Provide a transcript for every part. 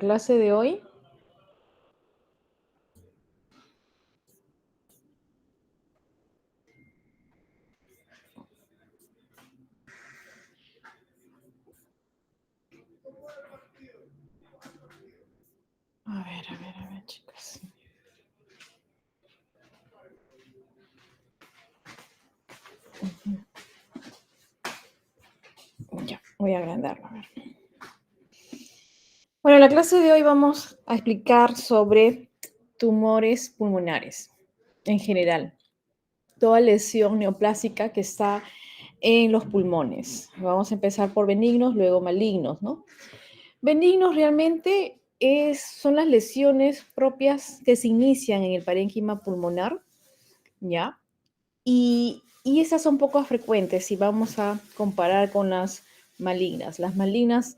clase de hoy. A ver, chicas. Ya, voy a agrandarlo. A ver. Bueno, en la clase de hoy vamos a explicar sobre tumores pulmonares en general. Toda lesión neoplásica que está en los pulmones. Vamos a empezar por benignos, luego malignos, ¿no? Benignos realmente son las lesiones propias que se inician en el parénquima pulmonar, ¿ya? Y esas son poco frecuentes si vamos a comparar con las malignas. Las malignas,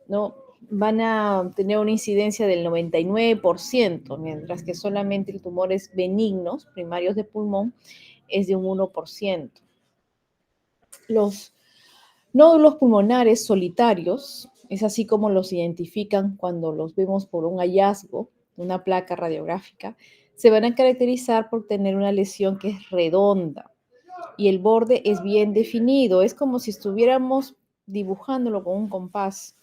¿no?, van a tener una incidencia del 99%, mientras que solamente el tumores benignos, primarios de pulmón, es de un 1%. Los nódulos pulmonares solitarios, es así como los identifican cuando los vemos por un hallazgo, una placa radiográfica, se van a caracterizar por tener una lesión que es redonda y el borde es bien definido. Es como si estuviéramos dibujándolo con un compás.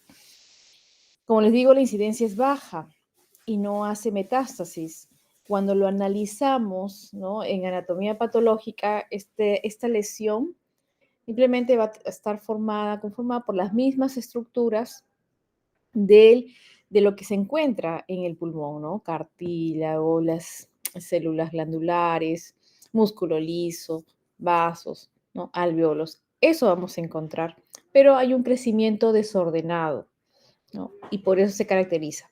Como les digo, la incidencia es baja y no hace metástasis. Cuando lo analizamos, ¿no?, en anatomía patológica, esta lesión simplemente va a estar conformada por las mismas estructuras de lo que se encuentra en el pulmón, ¿no? Cartílago, las células glandulares, músculo liso, vasos, ¿no?, alvéolos. Eso vamos a encontrar, pero hay un crecimiento desordenado, ¿no? Y por eso se caracteriza.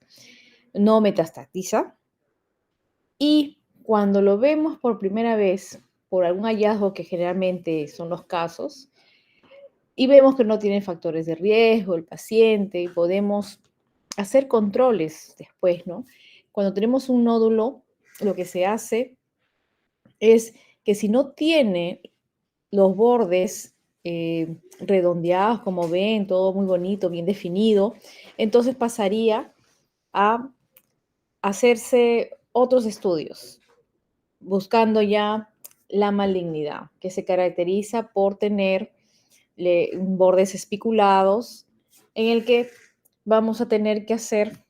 No metastatiza. Y cuando lo vemos por primera vez, por algún hallazgo, que generalmente son los casos, y vemos que no tiene factores de riesgo el paciente, y podemos hacer controles después, ¿no? Cuando tenemos un nódulo, lo que se hace es que si no tiene los bordes redondeados, como ven, todo muy bonito, bien definido, entonces pasaría a hacerse otros estudios, buscando ya la malignidad, que se caracteriza por tener bordes espiculados, en el que vamos a tener que hacer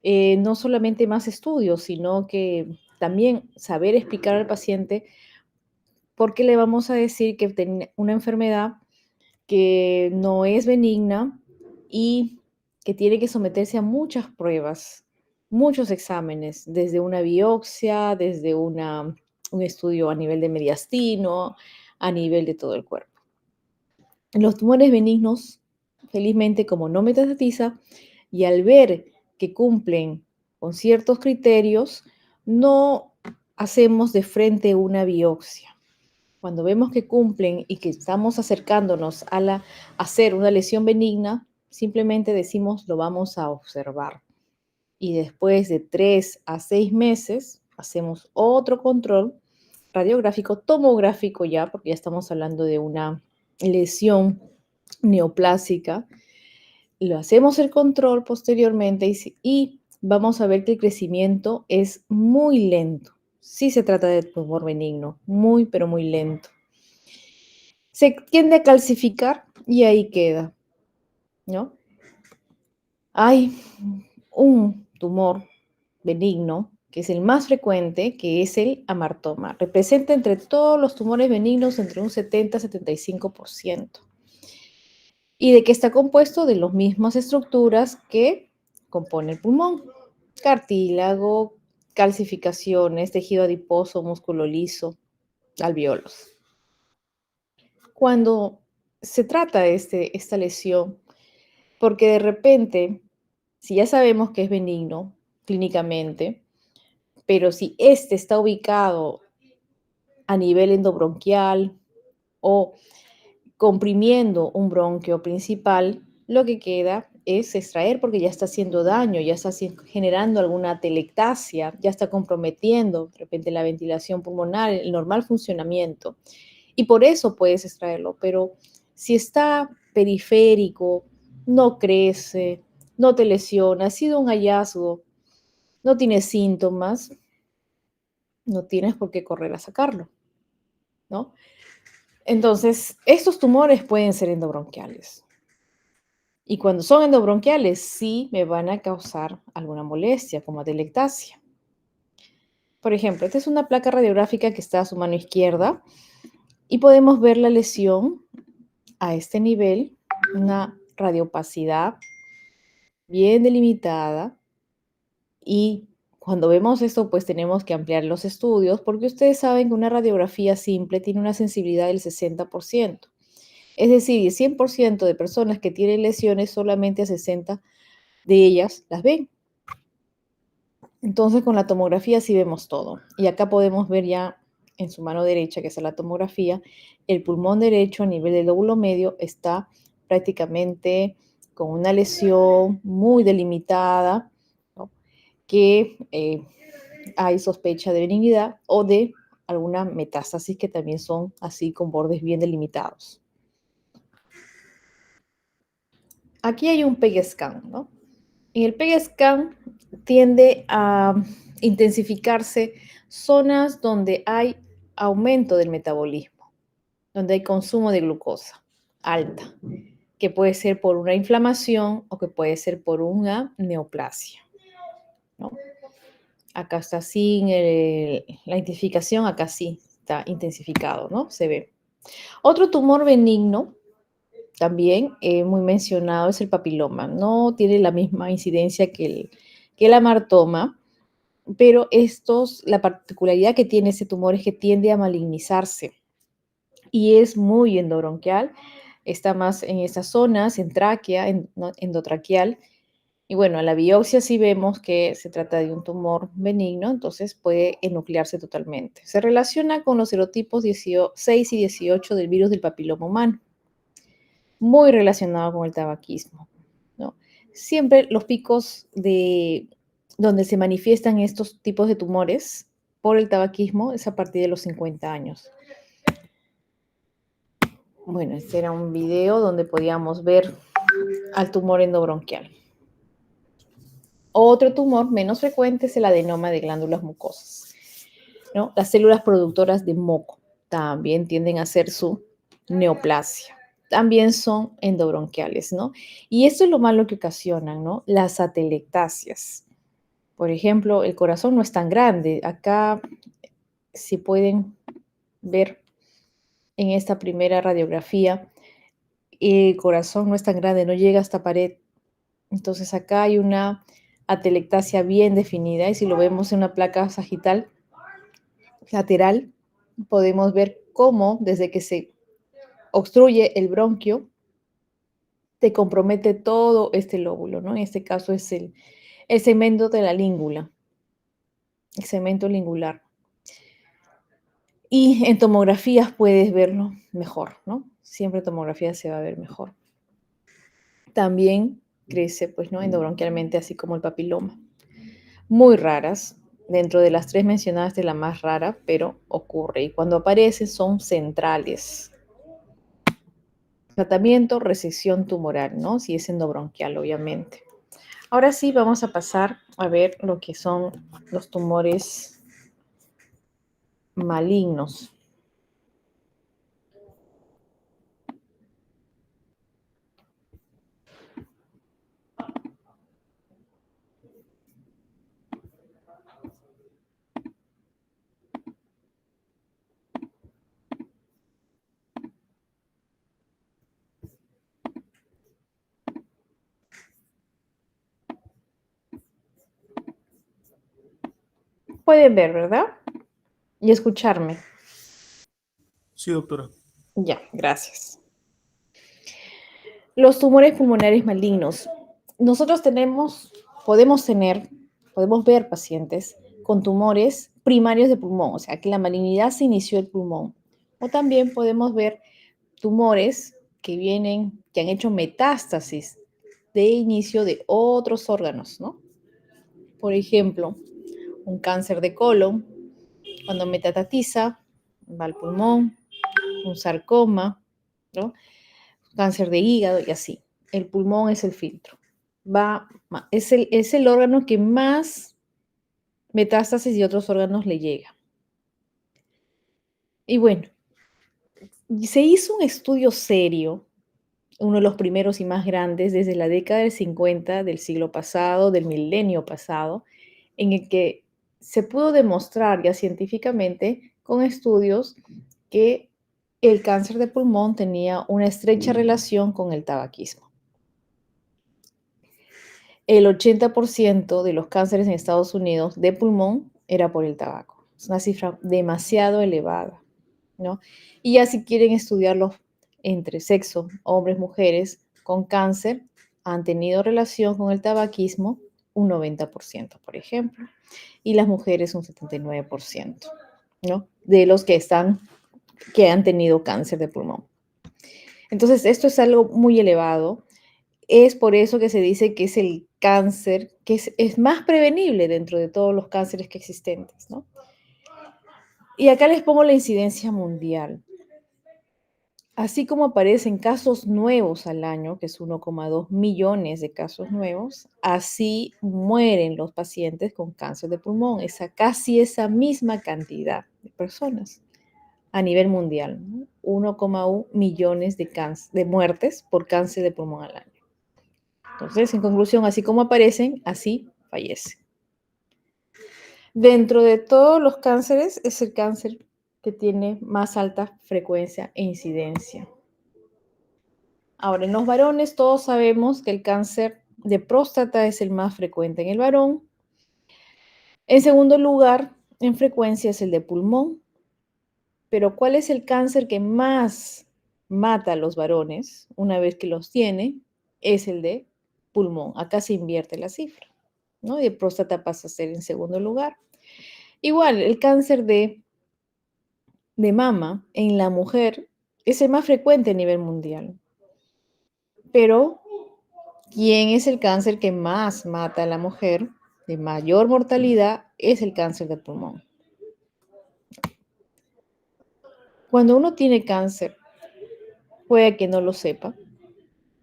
no solamente más estudios, sino que también saber explicar al paciente por qué le vamos a decir que tiene una enfermedad que no es benigna y que tiene que someterse a muchas pruebas, muchos exámenes, desde una biopsia, desde un estudio a nivel de mediastino, a nivel de todo el cuerpo. Los tumores benignos, felizmente, como no metastatiza, y al ver que cumplen con ciertos criterios, no hacemos de frente una biopsia. Cuando vemos que cumplen y que estamos acercándonos a hacer una lesión benigna, simplemente decimos lo vamos a observar. Y después de 3 a 6 meses, hacemos otro control radiográfico, tomográfico ya, porque ya estamos hablando de una lesión neoplásica. Lo hacemos el control posteriormente y vamos a ver que el crecimiento es muy lento. Sí se trata de tumor benigno, muy, pero muy lento. Se tiende a calcificar y ahí queda, ¿no? Hay un tumor benigno, que es el más frecuente, que es el amartoma. Representa entre todos los tumores benignos entre un 70-75%. Y de que está compuesto de las mismas estructuras que compone el pulmón: cartílago, calcificaciones, tejido adiposo, músculo liso, alvéolos. Cuando se trata de esta lesión, porque de repente, si ya sabemos que es benigno clínicamente, pero si este está ubicado a nivel endobronquial o comprimiendo un bronquio principal, lo que queda es extraer, porque ya está haciendo daño, ya está generando alguna atelectasia, ya está comprometiendo de repente la ventilación pulmonar, el normal funcionamiento. Y por eso puedes extraerlo, pero si está periférico, no crece, no te lesiona, ha sido un hallazgo, no tienes síntomas, no tienes por qué correr a sacarlo, ¿no? Entonces, estos tumores pueden ser endobronquiales. Y cuando son endobronquiales, sí me van a causar alguna molestia, como atelectasia. Por ejemplo, esta es una placa radiográfica que está a su mano izquierda y podemos ver la lesión a este nivel, una radiopacidad bien delimitada. Y cuando vemos esto, pues tenemos que ampliar los estudios porque ustedes saben que una radiografía simple tiene una sensibilidad del 60%. Es decir, 100% de personas que tienen lesiones, solamente 60 de ellas las ven. Entonces con la tomografía sí vemos todo. Y acá podemos ver ya en su mano derecha, que es la tomografía, el pulmón derecho a nivel del lóbulo medio está prácticamente con una lesión muy delimitada, ¿no? Que hay sospecha de benignidad o de alguna metástasis que también son así con bordes bien delimitados. Aquí hay un PEG scan, ¿no? En el PEG scan tiende a intensificarse zonas donde hay aumento del metabolismo, donde hay consumo de glucosa alta, que puede ser por una inflamación o que puede ser por una neoplasia, ¿no? Acá está sin la identificación, acá sí está intensificado, ¿no? Se ve. Otro tumor benigno, también muy mencionado, es el papiloma. No tiene la misma incidencia que el amartoma, pero la particularidad que tiene ese tumor es que tiende a malignizarse y es muy endobronquial. Está más en esas zonas, en tráquea, endotraqueal. Y bueno, a la biopsia sí vemos que se trata de un tumor benigno, entonces puede enuclearse totalmente. Se relaciona con los serotipos 6 y 18 del virus del papiloma humano, muy relacionado con el tabaquismo, ¿no? Siempre los picos de donde se manifiestan estos tipos de tumores por el tabaquismo es a partir de los 50 años. Bueno, este era un video donde podíamos ver al tumor endobronquial. Otro tumor menos frecuente es el adenoma de glándulas mucosas, ¿no? Las células productoras de moco también tienden a ser su neoplasia. También son endobronquiales, ¿no? Y esto es lo malo que ocasionan, ¿no? Las atelectasias. Por ejemplo, el corazón no es tan grande. Acá, si pueden ver en esta primera radiografía, el corazón no es tan grande, no llega a esta pared. Entonces acá hay una atelectasia bien definida y si lo vemos en una placa sagital lateral, podemos ver cómo desde que se obstruye el bronquio, te compromete todo este lóbulo, ¿no? En este caso es el segmento de la língula, el segmento lingular. Y en tomografías puedes verlo mejor, ¿no? Siempre en tomografía se va a ver mejor. También crece, pues, ¿no? Endobronquialmente, así como el papiloma. Muy raras, dentro de las 3 mencionadas es la más rara, pero ocurre. Y cuando aparece son centrales. Tratamiento, resección tumoral, ¿no? Si es endobronquial, obviamente. Ahora sí, vamos a pasar a ver lo que son los tumores malignos. Pueden ver, ¿verdad? Y escucharme. Sí, doctora. Ya, gracias. Los tumores pulmonares malignos. Nosotros podemos ver pacientes con tumores primarios de pulmón, o sea, que la malignidad se inició el pulmón. O también podemos ver tumores que han hecho metástasis de inicio de otros órganos, ¿no? Por ejemplo, un cáncer de colon, cuando metastatiza, va al pulmón, un sarcoma, ¿no? Cáncer de hígado y así. El pulmón es el filtro. es el órgano que más metástasis y otros órganos le llega. Y bueno, se hizo un estudio serio, uno de los primeros y más grandes desde la década del 50 del siglo pasado, del milenio pasado, en el que se pudo demostrar ya científicamente con estudios que el cáncer de pulmón tenía una estrecha relación con el tabaquismo. El 80% de los cánceres en Estados Unidos de pulmón era por el tabaco. Es una cifra demasiado elevada, ¿no? Y ya si quieren estudiarlos entre sexo, hombres, mujeres, con cáncer, han tenido relación con el tabaquismo un 90%, por ejemplo, y las mujeres un 79%, ¿no? De los que han tenido cáncer de pulmón. Entonces, esto es algo muy elevado. Es por eso que se dice que es el cáncer que es más prevenible dentro de todos los cánceres que existentes, ¿no? Y acá les pongo la incidencia mundial. Así como aparecen casos nuevos al año, que es 1,2 millones de casos nuevos, así mueren los pacientes con cáncer de pulmón, casi esa misma cantidad de personas a nivel mundial, ¿no? 1,1 millones de muertes por cáncer de pulmón al año. Entonces, en conclusión, así como aparecen, así fallecen. Dentro de todos los cánceres, es el cáncer que tiene más alta frecuencia e incidencia. Ahora, en los varones todos sabemos que el cáncer de próstata es el más frecuente en el varón. En segundo lugar, en frecuencia es el de pulmón. Pero ¿cuál es el cáncer que más mata a los varones una vez que los tiene? Es el de pulmón. Acá se invierte la cifra, ¿no? Y de próstata pasa a ser en segundo lugar. Igual, el cáncer de mama en la mujer es el más frecuente a nivel mundial. Pero, ¿quién es el cáncer que más mata a la mujer de mayor mortalidad? Es el cáncer de pulmón. Cuando uno tiene cáncer, puede que no lo sepa.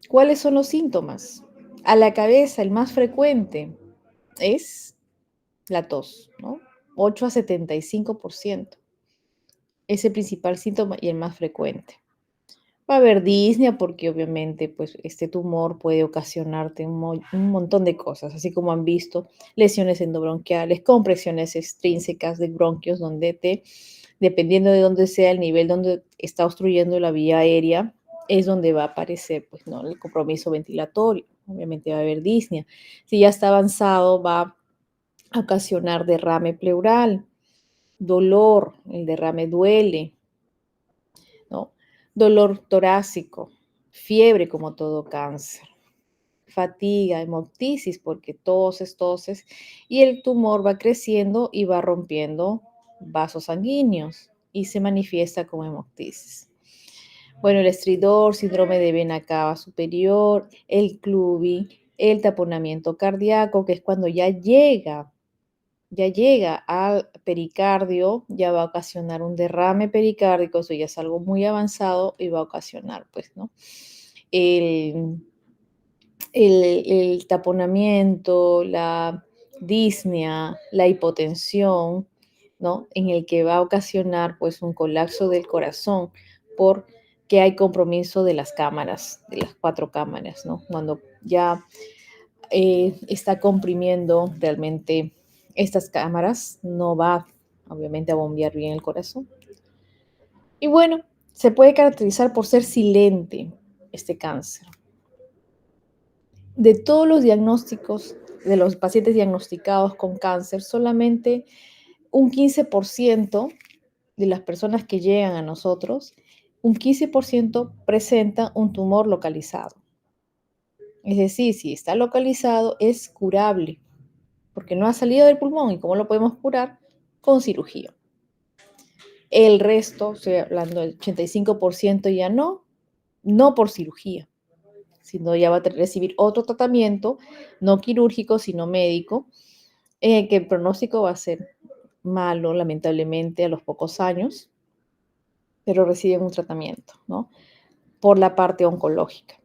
¿Cuáles son los síntomas? A la cabeza, el más frecuente es la tos, ¿no? 8 a 75%. Es el principal síntoma y el más frecuente. Va a haber disnea porque obviamente pues, este tumor puede ocasionarte un montón de cosas, así como han visto lesiones endobronquiales, compresiones extrínsecas de bronquios, dependiendo de dónde sea el nivel donde está obstruyendo la vía aérea, es donde va a aparecer pues, ¿no? el compromiso ventilatorio. Obviamente va a haber disnea. Si ya está avanzado, va a ocasionar derrame pleural, dolor, el derrame duele, ¿no? Dolor torácico, fiebre como todo cáncer, fatiga, hemoptisis porque toses y el tumor va creciendo y va rompiendo vasos sanguíneos y se manifiesta como hemoptisis. Bueno, el estridor, síndrome de vena cava superior, el clubi, el taponamiento cardíaco, que es cuando ya llega al pericardio, ya va a ocasionar un derrame pericárdico, eso ya es algo muy avanzado y va a ocasionar, pues, ¿no? El taponamiento, la disnea, la hipotensión, ¿no? En el que va a ocasionar, pues, un colapso del corazón porque hay compromiso de las cámaras, de las 4 cámaras, ¿no? Cuando ya está comprimiendo realmente estas cámaras, no va obviamente a bombear bien el corazón. Y bueno, se puede caracterizar por ser silente este cáncer. De todos los diagnósticos de los pacientes diagnosticados con cáncer, solamente un 15% de las personas que llegan a nosotros, un 15% presenta un tumor localizado. Es decir, si está localizado, es curable, porque no ha salido del pulmón. ¿Y cómo lo podemos curar? Con cirugía. El resto, estoy hablando del 85% ya no por cirugía, sino ya va a recibir otro tratamiento, no quirúrgico, sino médico, que el pronóstico va a ser malo, lamentablemente, a los pocos años, pero reciben un tratamiento, ¿no? Por la parte oncológica.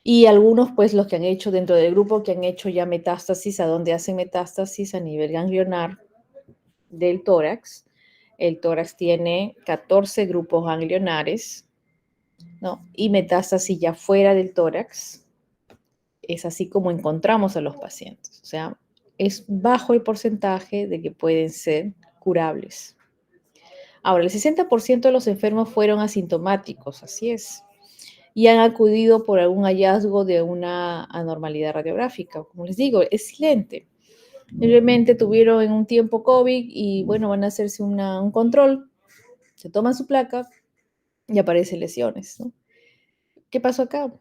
Y algunos, pues, los que han hecho dentro del grupo, que han hecho ya metástasis, a donde hacen metástasis a nivel ganglionar del tórax. El tórax tiene 14 grupos ganglionares, ¿no? Y metástasis ya fuera del tórax. Es así como encontramos a los pacientes. O sea, es bajo el porcentaje de que pueden ser curables. Ahora, el 60% de los enfermos fueron asintomáticos, así es, y han acudido por algún hallazgo de una anormalidad radiográfica. Como les digo, es silente. Simplemente tuvieron en un tiempo COVID y bueno, van a hacerse un control, se toman su placa y aparecen lesiones, ¿no? ¿Qué pasó acá?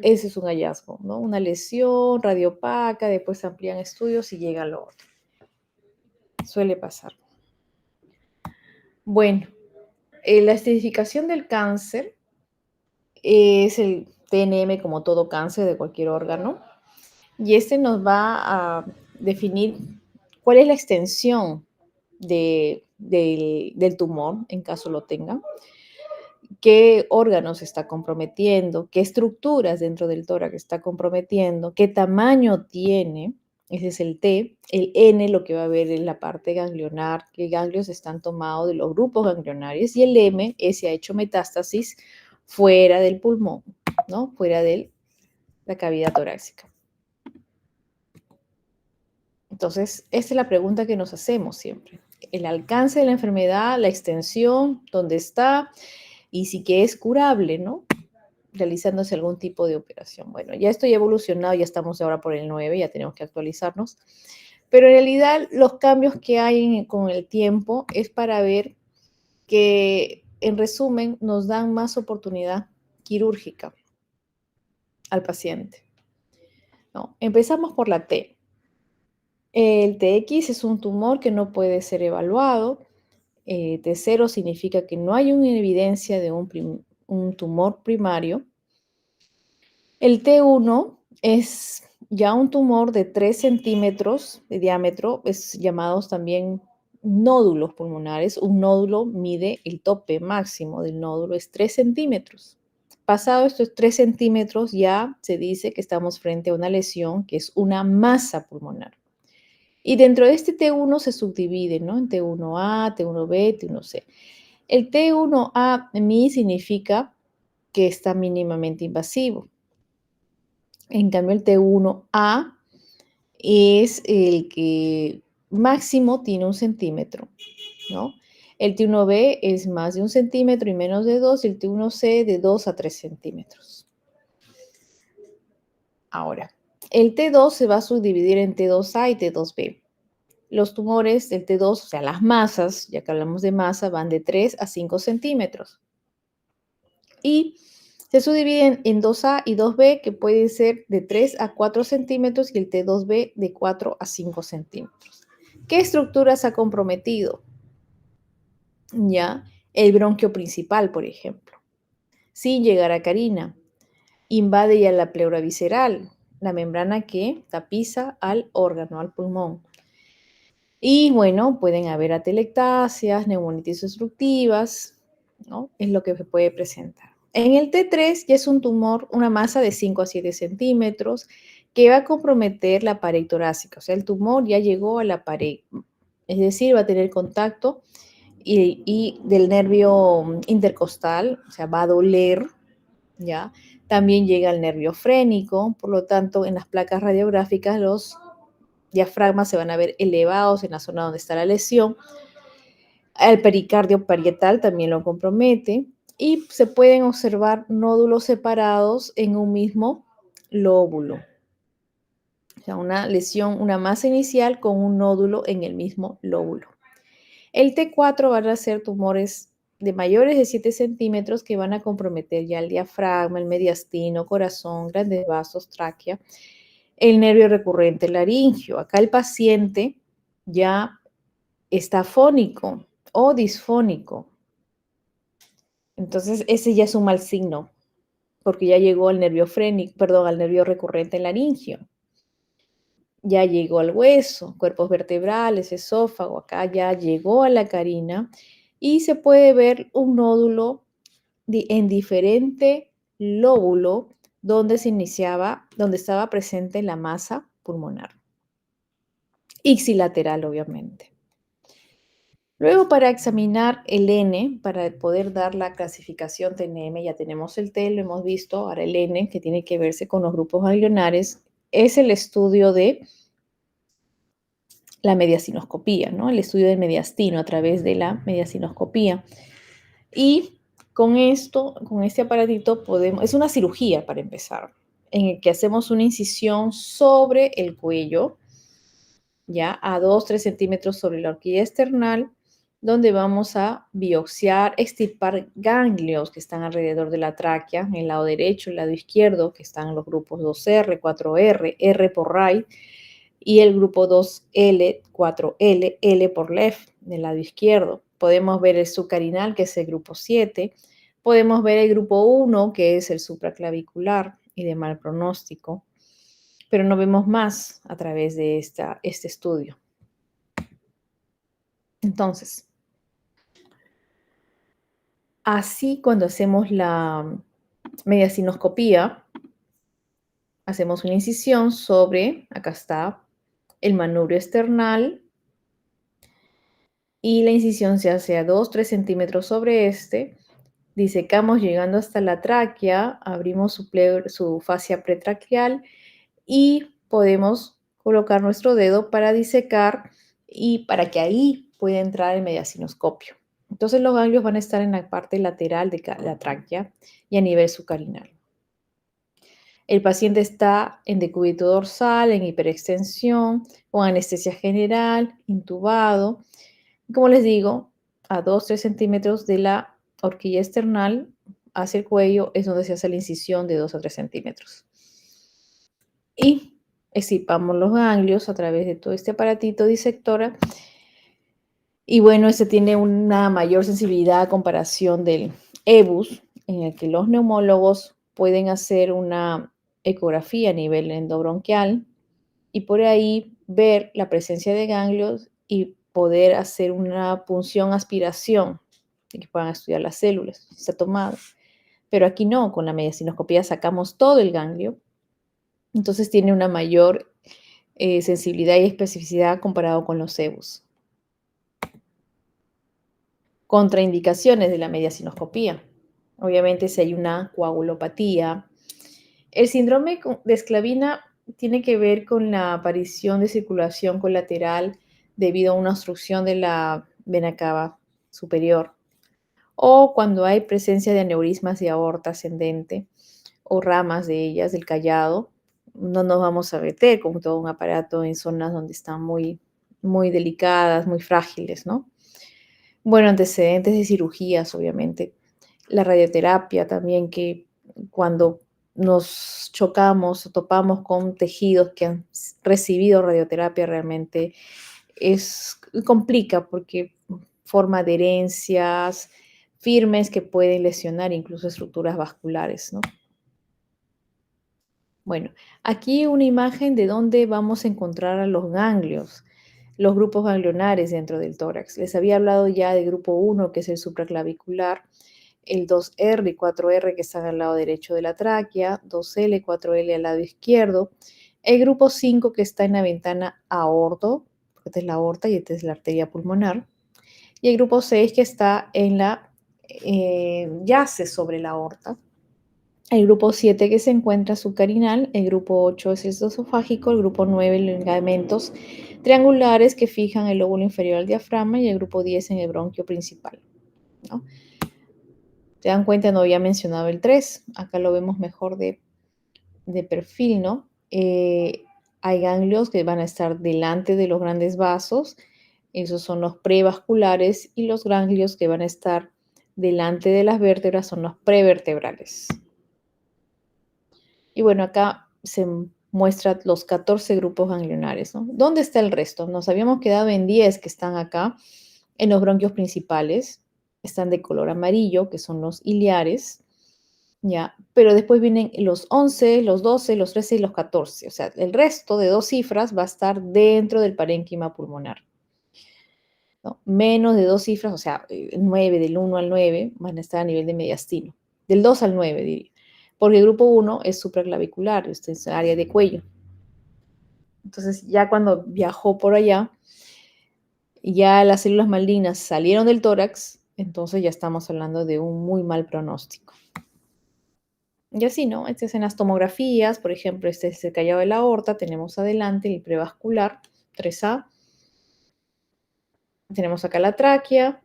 Ese es un hallazgo, ¿no? Una lesión radiopaca, después se amplían estudios y llega lo otro. Suele pasar. Bueno, la estratificación del cáncer es el TNM como todo cáncer de cualquier órgano y este nos va a definir cuál es la extensión del tumor en caso lo tenga, qué órganos está comprometiendo, qué estructuras dentro del tórax está comprometiendo, qué tamaño tiene, ese es el T, el N lo que va a ver en la parte ganglionar, qué ganglios están tomados de los grupos ganglionares, y el M, ese ha hecho metástasis fuera del pulmón, ¿no? Fuera de la cavidad torácica. Entonces, esta es la pregunta que nos hacemos siempre. El alcance de la enfermedad, la extensión, dónde está y si que es curable, ¿no? Realizándose algún tipo de operación. Bueno, ya estoy evolucionado, ya estamos ahora por el 9, ya tenemos que actualizarnos. Pero en realidad los cambios que hay con el tiempo es para ver que, en resumen, nos dan más oportunidad quirúrgica al paciente, ¿no? Empezamos por la T. El TX es un tumor que no puede ser evaluado. T0 significa que no hay una evidencia de un tumor primario. El T1 es ya un tumor de 3 centímetros de diámetro, es llamados también nódulos pulmonares. Un nódulo mide el tope máximo del nódulo, es 3 centímetros. Pasado estos 3 centímetros, ya se dice que estamos frente a una lesión que es una masa pulmonar. Y dentro de este T1 se subdivide, ¿no? En T1A, T1B, T1C. El T1A mi significa que está mínimamente invasivo. En cambio, el T1A es el que máximo tiene 1 centímetro, ¿no? El T1B es más de 1 centímetro y menos de 2, y el T1C de 2 a 3 centímetros. Ahora, el T2 se va a subdividir en T2A y T2B. Los tumores del T2, o sea, las masas, ya que hablamos de masa, van de 3 a 5 centímetros. Y se subdividen en 2A y 2B, que pueden ser de 3 a 4 centímetros, y el T2B de 4 a 5 centímetros. ¿Qué estructuras ha comprometido? Ya, el bronquio principal, por ejemplo. Sin llegar a carina, invade ya la pleura visceral, la membrana que tapiza al órgano, al pulmón. Y bueno, pueden haber atelectasias, neumonitis obstructivas, ¿no? Es lo que se puede presentar. En el T3 ya es un tumor, una masa de 5 a 7 centímetros, que va a comprometer la pared torácica. O sea, el tumor ya llegó a la pared, es decir, va a tener contacto y del nervio intercostal, o sea, va a doler, ¿ya? También llega al nervio frénico, por lo tanto, en las placas radiográficas los diafragmas se van a ver elevados en la zona donde está la lesión. El pericardio parietal también lo compromete y se pueden observar nódulos separados en un mismo lóbulo. O sea, una lesión, una masa inicial con un nódulo en el mismo lóbulo. El T4 van a ser tumores de mayores de 7 centímetros que van a comprometer ya el diafragma, el mediastino, corazón, grandes vasos, tráquea, el nervio recurrente laringio. Acá el paciente ya está fónico o disfónico. Entonces, ese ya es un mal signo, porque ya llegó al nervio frénico, perdón, al nervio recurrente laringio. Ya llegó al hueso, cuerpos vertebrales, esófago, acá ya llegó a la carina y se puede ver un nódulo en diferente lóbulo donde donde estaba presente la masa pulmonar. Ipsilateral, obviamente. Luego, para examinar el N, para poder dar la clasificación TNM, ya tenemos el T, lo hemos visto, ahora el N, que tiene que verse con los grupos ganglionares, es el estudio de la mediastinoscopía, ¿no? El estudio del mediastino a través de la mediastinoscopía. Y con esto, con este aparatito, es una cirugía para empezar, en el que hacemos una incisión sobre el cuello, ya a 2-3 centímetros sobre la horquilla external, donde vamos a biopsiar, extirpar ganglios que están alrededor de la tráquea, en el lado derecho, el lado izquierdo, que están los grupos 2R, 4R, R por right, y el grupo 2L, 4L, L por left, del lado izquierdo. Podemos ver el subcarinal, que es el grupo 7. Podemos ver el grupo 1, que es el supraclavicular y de mal pronóstico. Pero no vemos más a través de este estudio. Entonces, así cuando hacemos la mediastinoscopía, hacemos una incisión sobre, acá está, el manubrio external, y la incisión se hace a 2-3 centímetros sobre este. Disecamos llegando hasta la tráquea, abrimos su fascia pretraqueal y podemos colocar nuestro dedo para disecar y para que ahí pueda entrar el mediastinoscopio. Entonces los ganglios van a estar en la parte lateral de la tráquea y a nivel subcarinal. El paciente está en decúbito dorsal, en hiperextensión, con anestesia general, intubado. Como les digo, a 2-3 centímetros de la horquilla external hacia el cuello es donde se hace la incisión de 2 a 3 centímetros. Y extirpamos los ganglios a través de todo este aparatito disectora. Y bueno, este tiene una mayor sensibilidad a comparación del EBUS, en el que los neumólogos pueden hacer una ecografía a nivel endobronquial y por ahí ver la presencia de ganglios y poder hacer una punción aspiración y que puedan estudiar las células, si está tomado. Pero aquí no, con la mediastinoscopía sacamos todo el ganglio, entonces tiene una mayor sensibilidad y especificidad comparado con los EBUS. Contraindicaciones de la mediastinoscopía. Obviamente, si hay una coagulopatía. El síndrome de esclavina tiene que ver con la aparición de circulación colateral debido a una obstrucción de la vena cava superior, o cuando hay presencia de aneurismas de aorta ascendente o ramas de ellas del callado. No nos vamos a meter con todo un aparato en zonas donde están muy, muy delicadas, muy frágiles, ¿no? Bueno, antecedentes de cirugías, obviamente. La radioterapia también, que cuando nos chocamos o topamos con tejidos que han recibido radioterapia, realmente complica porque forma adherencias firmes que pueden lesionar incluso estructuras vasculares, ¿no? Bueno, aquí una imagen de dónde vamos a encontrar a los ganglios, los grupos ganglionares dentro del tórax. Les había hablado ya del grupo 1, que es el supraclavicular, el 2R y 4R que están al lado derecho de la tráquea, 2L, 4L al lado izquierdo, el grupo 5 que está en la ventana aorto, porque esta es la aorta y esta es la arteria pulmonar, y el grupo 6 que está en yace sobre la aorta, el grupo 7 que se encuentra subcarinal, el grupo 8 es el esofágico, el grupo 9 los ligamentos triangulares que fijan el lóbulo inferior al diafragma y el grupo 10 en el bronquio principal, ¿no? ¿Se dan cuenta? No había mencionado el 3, acá lo vemos mejor de perfil, ¿no? Hay ganglios que van a estar delante de los grandes vasos, esos son los prevasculares, y los ganglios que van a estar delante de las vértebras son los prevertebrales. Y bueno, acá se muestran los 14 grupos ganglionares, ¿no? ¿Dónde está el resto? Nos habíamos quedado en 10 que están acá, en los bronquios principales. Están de color amarillo, que son los iliares, ¿ya? Pero después vienen los 11, los 12, los 13 y los 14. O sea, el resto de 2 cifras va a estar dentro del parénquima pulmonar, ¿no? Menos de 2 cifras, o sea, 9, del 1 al 9, van a estar a nivel de mediastino. Del 2 al 9, diría. porque el grupo 1 es supraclavicular, este es área de cuello. Entonces, ya cuando viajó por allá, ya las células malignas salieron del tórax, entonces ya estamos hablando de un muy mal pronóstico. Y así, ¿no? Este es en las tomografías, por ejemplo, este es el callado de la aorta, tenemos adelante el prevascular, 3A, tenemos acá la tráquea,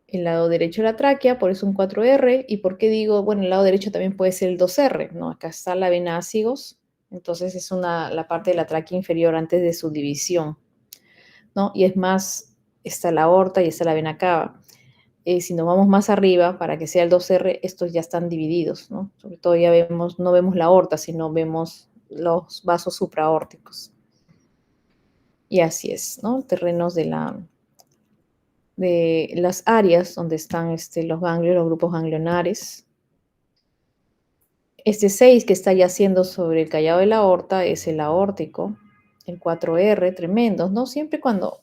el lado derecho de la tráquea, por eso un 4R, y por qué digo, bueno, el lado derecho también puede ser el 2R, ¿no? Acá está la vena ácigos, entonces es la parte de la tráquea inferior antes de su división, ¿no? Y es más, está la aorta y está la vena cava. Si nos vamos más arriba, para que sea el 2R, estos ya están divididos, ¿no? Sobre todo ya vemos, no vemos la aorta, sino vemos los vasos supraórticos. Y así es, ¿no? Terrenos de las áreas donde están los ganglios, los grupos ganglionares. Este 6 que está yaciendo sobre el callado de la aorta es el aórtico, el 4R, tremendos, ¿no? Siempre cuando...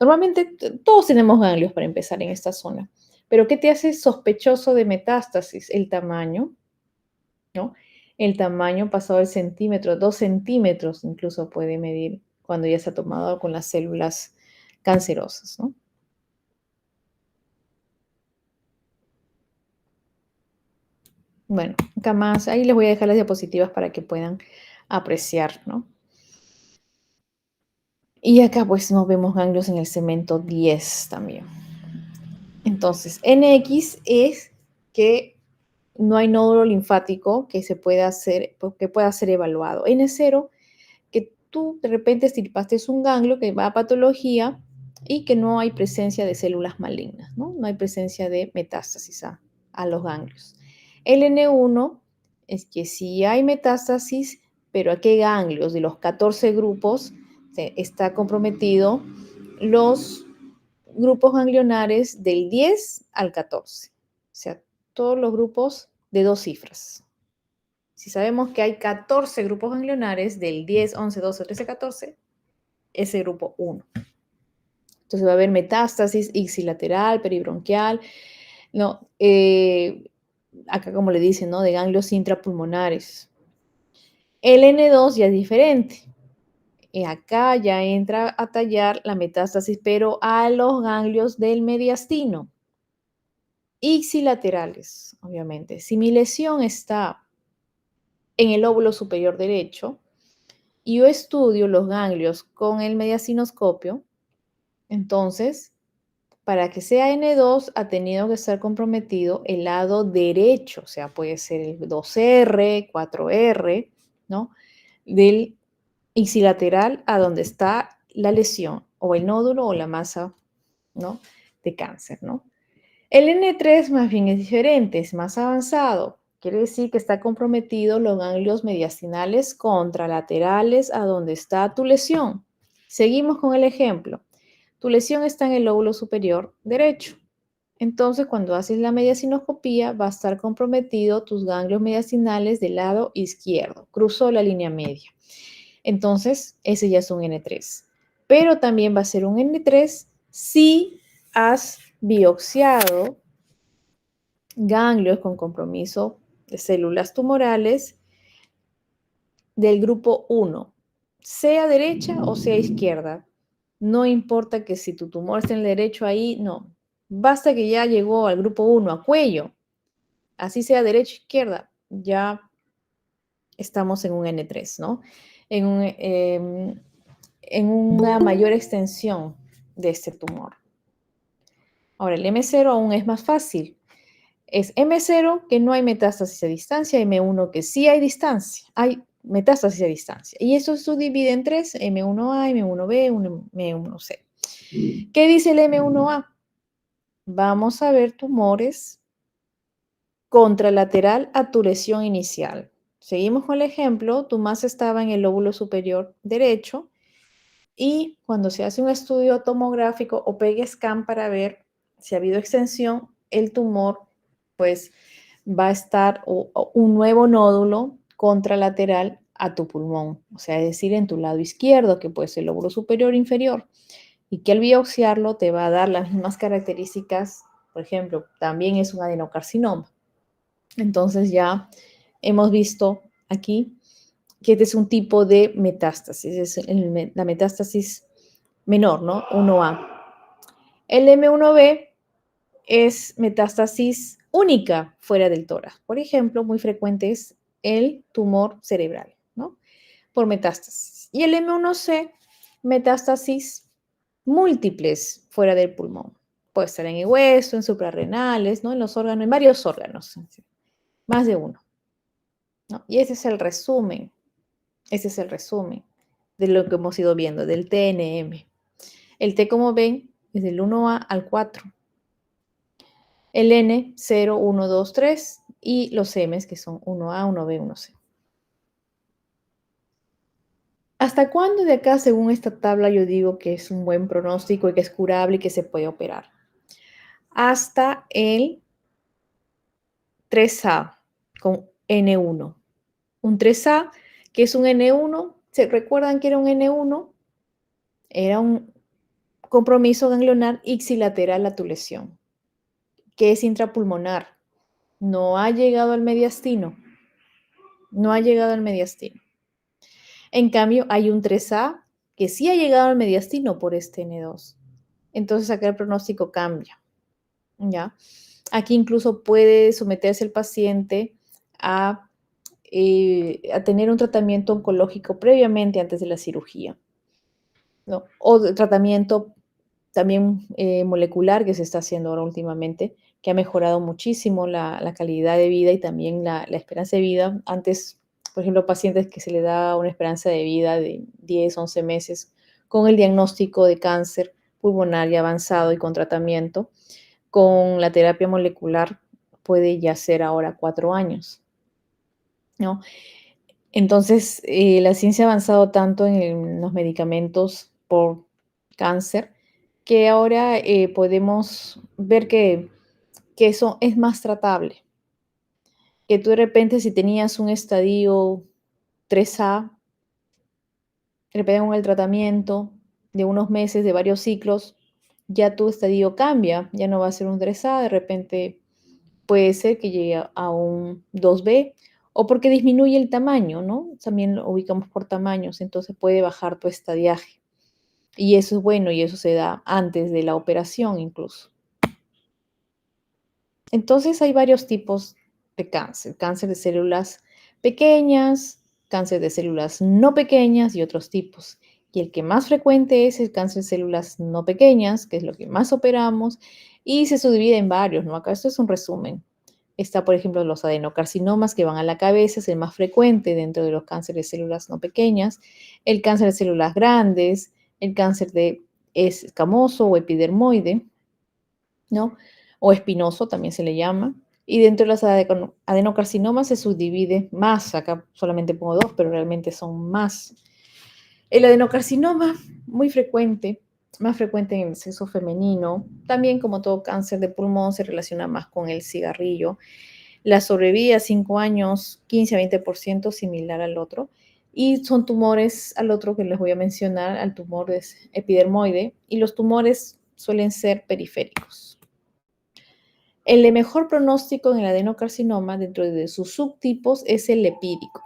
Normalmente todos tenemos ganglios para empezar en esta zona, pero ¿qué te hace sospechoso de metástasis? El tamaño, ¿no? El tamaño pasado del centímetro, 2 centímetros incluso puede medir cuando ya se ha tomado con las células cancerosas, ¿no? Bueno, acá más, ahí les voy a dejar las diapositivas para que puedan apreciar, ¿no? Y acá pues nos vemos ganglios en el segmento 10 también. Entonces, NX es que no hay nódulo linfático que pueda ser evaluado. N0, que tú de repente estirpaste un ganglio que va a patología y que no hay presencia de células malignas, ¿no? No hay presencia de metástasis a los ganglios. El N1 es que sí hay metástasis, pero ¿a qué ganglios? De los 14 grupos está comprometido los grupos ganglionares del 10 al 14. O sea, todos los grupos de 2 cifras. Si sabemos que hay 14 grupos ganglionares del 10, 11, 12, 13, 14, ese grupo 1. Entonces va a haber metástasis ipsilateral, peribronquial, ¿no? Acá como le dicen, ¿no? De ganglios intrapulmonares. El N2 ya es diferente. Acá ya entra a tallar la metástasis, pero a los ganglios del mediastino. Ipsilaterales, obviamente. Si mi lesión está en el lóbulo superior derecho y yo estudio los ganglios con el mediastinoscopio, entonces, para que sea N2 ha tenido que estar comprometido el lado derecho, o sea, puede ser el 2R, 4R, ¿no? Del ipsilateral a donde está la lesión, o el nódulo o la masa, ¿no? De cáncer, ¿no? El N3 más bien es diferente, es más avanzado. Quiere decir que está comprometido los ganglios mediastinales contralaterales a donde está tu lesión. Seguimos con el ejemplo. Tu lesión está en el lóbulo superior derecho. Entonces, cuando haces la mediastinoscopía, va a estar comprometido tus ganglios mediastinales del lado izquierdo. Cruzó la línea media. Entonces, ese ya es un N3. Pero también va a ser un N3 si has biopsiado ganglios con compromiso de células tumorales del grupo 1, sea derecha o sea izquierda. No importa que si tu tumor está en el derecho ahí, no. Basta que ya llegó al grupo 1, a cuello, así sea derecha o izquierda, ya estamos en un N3, ¿no? En una mayor extensión de este tumor. Ahora, el M0 aún es más fácil. Es M0 que no hay metástasis a distancia, M1 que sí hay distancia, hay metástasis a distancia. Y eso se subdivide en tres, M1A, M1B, M1C. ¿Qué dice el M1A? Vamos a ver tumores contralateral a tu lesión inicial. Seguimos con el ejemplo, tu masa estaba en el lóbulo superior derecho y cuando se hace un estudio tomográfico o PEG scan para ver si ha habido extensión, el tumor pues va a estar un nuevo nódulo contralateral a tu pulmón, o sea, es decir, en tu lado izquierdo, que puede ser el lóbulo superior o inferior, y que al biopsiarlo te va a dar las mismas características, por ejemplo, también es un adenocarcinoma. Entonces ya hemos visto aquí que este es un tipo de metástasis, es la metástasis menor, ¿no? 1A. El M1B es metástasis única fuera del tórax. Por ejemplo, muy frecuente es el tumor cerebral, ¿no? Por metástasis. Y el M1C, metástasis múltiples fuera del pulmón. Puede estar en el hueso, en suprarrenales, ¿no? En los órganos, en varios órganos, más de uno, ¿no? Y ese es el resumen de lo que hemos ido viendo, del TNM. El T, como ven, es del 1A al 4. El N, 0, 1, 2, 3. Y los M's, que son 1A, 1B, 1C. ¿Hasta cuándo de acá, según esta tabla, yo digo que es un buen pronóstico y que es curable y que se puede operar? Hasta el 3A con N1. Un 3A, que es un N1. ¿Se recuerdan que era un N1? Era un compromiso ganglionar ipsilateral a tu lesión, que es intrapulmonar. No ha llegado al mediastino. No ha llegado al mediastino. En cambio, hay un 3A que sí ha llegado al mediastino por este N2. Entonces, acá el pronóstico cambia. ¿Ya? Aquí incluso puede someterse el paciente a tener un tratamiento oncológico previamente antes de la cirugía, ¿no? O de tratamiento también molecular que se está haciendo ahora últimamente, que ha mejorado muchísimo la calidad de vida y también la esperanza de vida. Antes, por ejemplo, pacientes que se le da una esperanza de vida de 10, 11 meses con el diagnóstico de cáncer pulmonar ya avanzado y con tratamiento, con la terapia molecular puede ya ser ahora 4 años, ¿no? Entonces, la ciencia ha avanzado tanto en los medicamentos por cáncer que ahora podemos ver que eso es más tratable. Que tú de repente, si tenías un estadio 3A, de repente con el tratamiento de unos meses, de varios ciclos, ya tu estadio cambia, ya no va a ser un 3A, de repente puede ser que llegue a un 2B o porque disminuye el tamaño, ¿no? También lo ubicamos por tamaños, entonces puede bajar tu estadiaje. Y eso es bueno y eso se da antes de la operación incluso. Entonces hay varios tipos de cáncer. Cáncer de células pequeñas, cáncer de células no pequeñas y otros tipos. Y el que más frecuente es el cáncer de células no pequeñas, que es lo que más operamos, y se subdivide en varios, ¿no? Acá esto es un resumen. Está, por ejemplo, los adenocarcinomas que van a la cabeza, es el más frecuente dentro de los cánceres de células no pequeñas, el cáncer de células grandes, el cáncer de escamoso o epidermoide, ¿no? O espinoso también se le llama. Y dentro de los adenocarcinomas se subdivide más, acá solamente pongo dos, pero realmente son más. El adenocarcinoma, muy frecuente, más frecuente en el sexo femenino, también como todo cáncer de pulmón se relaciona más con el cigarrillo. La sobrevida a 5 años, 15 a 20%, similar al otro. Y son tumores al otro que les voy a mencionar, al tumor epidermoide, y los tumores suelen ser periféricos. El de mejor pronóstico en el adenocarcinoma dentro de sus subtipos es el lepídico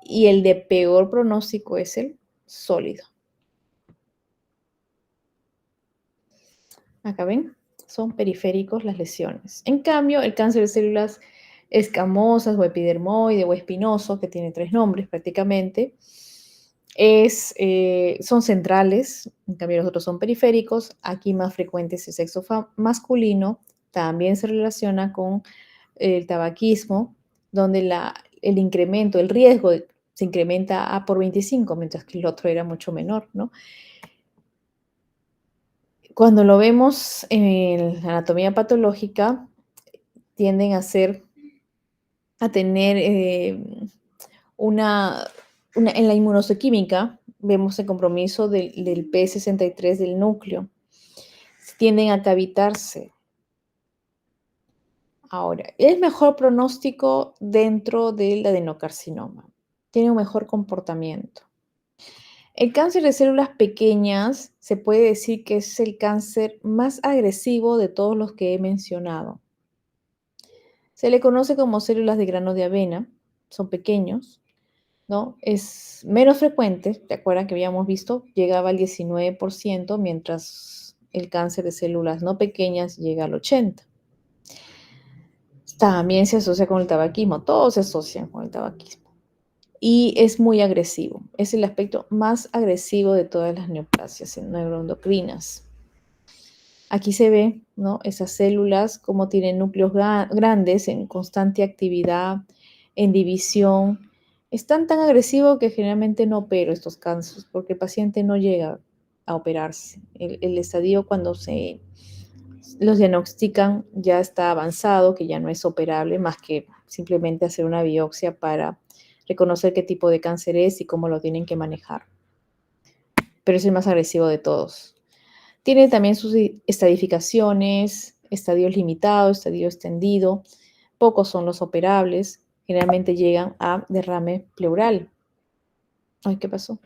y el de peor pronóstico es el sólido. Acá ven, son periféricos las lesiones. En cambio, el cáncer de células escamosas o epidermoide o espinoso, que tiene 3 nombres prácticamente, son centrales, en cambio los otros son periféricos. Aquí más frecuente es el sexo masculino, también se relaciona con el tabaquismo, donde el incremento, el riesgo se incrementa a por 25, mientras que el otro era mucho menor, ¿no? Cuando lo vemos en la anatomía patológica, tienden a tener en la inmunohistoquímica, vemos el compromiso del P63 del núcleo, tienden a cavitarse. Ahora, el mejor pronóstico dentro del adenocarcinoma, tiene un mejor comportamiento. El cáncer de células pequeñas se puede decir que es el cáncer más agresivo de todos los que he mencionado. Se le conoce como células de grano de avena, son pequeños, ¿no? Es menos frecuente, ¿te acuerdas que habíamos visto? Llegaba al 19%, mientras el cáncer de células no pequeñas llega al 80%. También se asocia con el tabaquismo, todos se asocian con el tabaquismo. Y es muy agresivo, es el aspecto más agresivo de todas las neoplasias neuroendocrinas. Aquí se ve, ¿no? Esas células como tienen núcleos grandes en constante actividad, en división. Están tan agresivos que generalmente no opero estos cánceres porque el paciente no llega a operarse. El estadio cuando se los diagnostican ya está avanzado, que ya no es operable, más que simplemente hacer una biopsia para reconocer qué tipo de cáncer es y cómo lo tienen que manejar. Pero es el más agresivo de todos. Tiene también sus estadificaciones, estadios limitados, estadio extendido. Pocos son los operables. Generalmente llegan a derrame pleural. Ay, ¿qué pasó?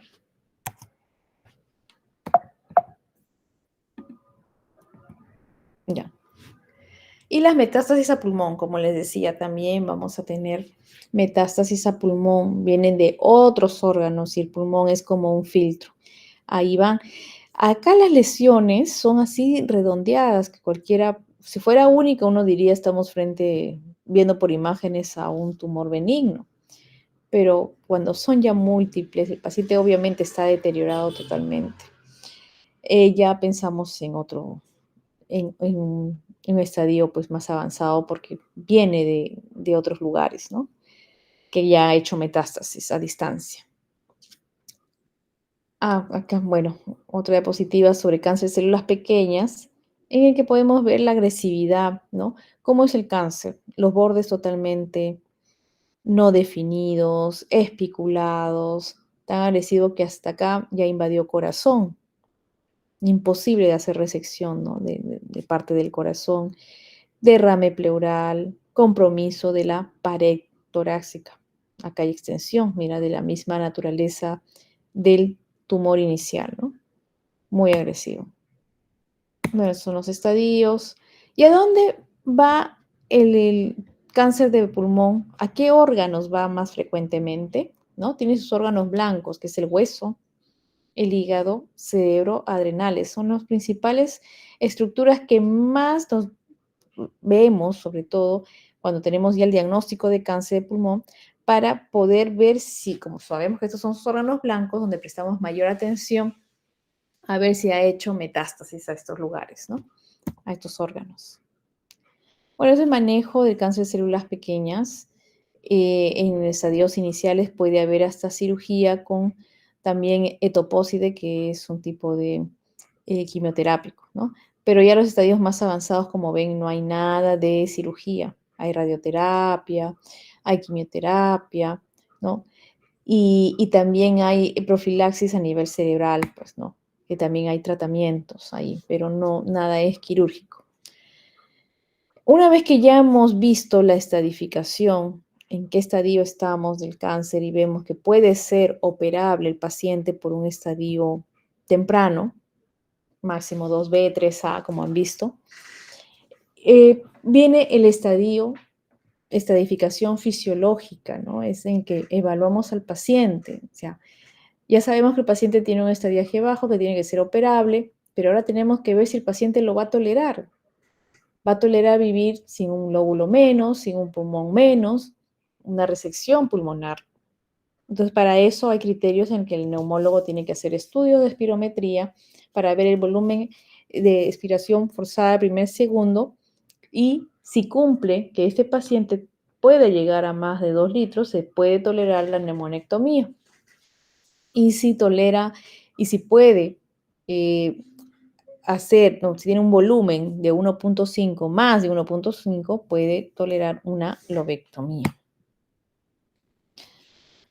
Ya. Y las metástasis a pulmón, como les decía, también vamos a tener metástasis a pulmón. Vienen de otros órganos y el pulmón es como un filtro. Ahí van. Acá las lesiones son así redondeadas, que cualquiera, si fuera única, uno diría estamos viendo por imágenes a un tumor benigno. Pero cuando son ya múltiples, el paciente obviamente está deteriorado totalmente. Ya pensamos en otro, en un estadio pues más avanzado porque viene de otros lugares, ¿no? Que ya ha hecho metástasis a distancia. Acá, bueno, otra diapositiva sobre cáncer de células pequeñas, en el que podemos ver la agresividad, ¿no? ¿Cómo es el cáncer? Los bordes totalmente no definidos, espiculados, tan agresivo que hasta acá ya invadió corazón. Imposible de hacer resección, ¿no? De parte del corazón, derrame pleural, compromiso de la pared torácica. Acá hay extensión, mira, de la misma naturaleza del tumor inicial, ¿no? Muy agresivo. Bueno, son los estadios. ¿Y a dónde va el cáncer de pulmón? ¿A qué órganos va más frecuentemente? ¿No? Tiene sus órganos blancos, que es el hueso, el hígado, cerebro, adrenales. Son las principales estructuras que más nos vemos, sobre todo cuando tenemos ya el diagnóstico de cáncer de pulmón, para poder ver si, como sabemos que estos son órganos blancos, donde prestamos mayor atención, a ver si ha hecho metástasis a estos lugares, ¿no? A estos órganos. Bueno, es el manejo del cáncer de células pequeñas. En estadios iniciales puede haber hasta cirugía con también etopóside, que es un tipo de quimioterápico, ¿no? Pero ya los estadios más avanzados, como ven, no hay nada de cirugía. Hay radioterapia, hay quimioterapia, ¿no? Y también hay profilaxis a nivel cerebral, pues, ¿no? Que también hay tratamientos ahí, pero no, nada es quirúrgico. Una vez que ya hemos visto la estadificación, en qué estadio estamos del cáncer y vemos que puede ser operable el paciente por un estadio temprano, máximo 2B, 3A, como han visto, viene el estadificación fisiológica, ¿no? Es en que evaluamos al paciente. O sea, ya sabemos que el paciente tiene un estadiaje bajo, que tiene que ser operable, pero ahora tenemos que ver si el paciente lo va a tolerar. Va a tolerar vivir sin un lóbulo menos, sin un pulmón menos, una resección pulmonar. Entonces, para eso hay criterios en que el neumólogo tiene que hacer estudios de espirometría para ver el volumen de expiración forzada primer segundo y si cumple que este paciente puede llegar a más de 2 litros, se puede tolerar la neumonectomía. Y si tolera y si puede si tiene un volumen de 1.5, más de 1.5, puede tolerar una lobectomía.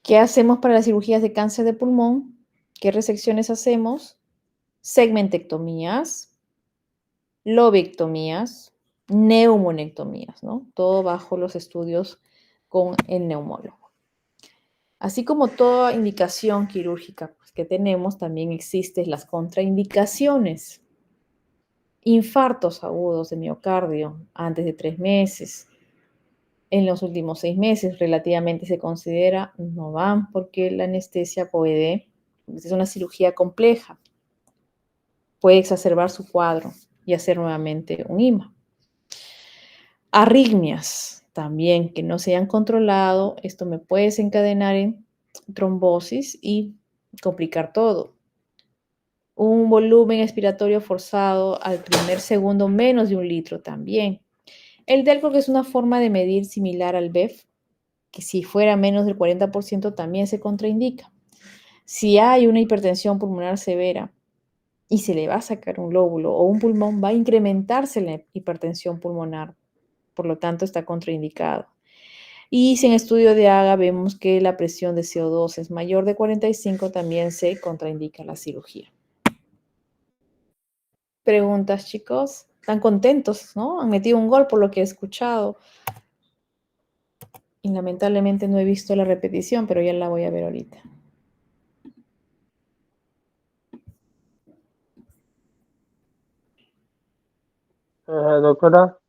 ¿Qué hacemos para las cirugías de cáncer de pulmón? ¿Qué resecciones hacemos? Segmentectomías, lobectomías, neumonectomías, ¿no? Todo bajo los estudios con el neumólogo. Así como toda indicación quirúrgica pues, que tenemos, también existen las contraindicaciones. Infartos agudos de miocardio antes de 3 meses, en los últimos 6 meses, relativamente se considera, no van porque la anestesia puede, es una cirugía compleja, puede exacerbar su cuadro y hacer nuevamente un IMA. Arritmias también que no se hayan controlado, esto me puede desencadenar en trombosis y complicar todo. Un volumen expiratorio forzado al primer segundo menos de 1 litro también. El DELCO, que es una forma de medir similar al BEF, que si fuera menos del 40% también se contraindica. Si hay una hipertensión pulmonar severa y se le va a sacar un lóbulo o un pulmón, va a incrementarse la hipertensión pulmonar, por lo tanto está contraindicado. Y si en estudio de AGA vemos que la presión de CO2 es mayor de 45, también se contraindica la cirugía. Preguntas, chicos. Están contentos, ¿no? Han metido un gol por lo que he escuchado. Y lamentablemente no he visto la repetición, pero ya la voy a ver ahorita. Doctora.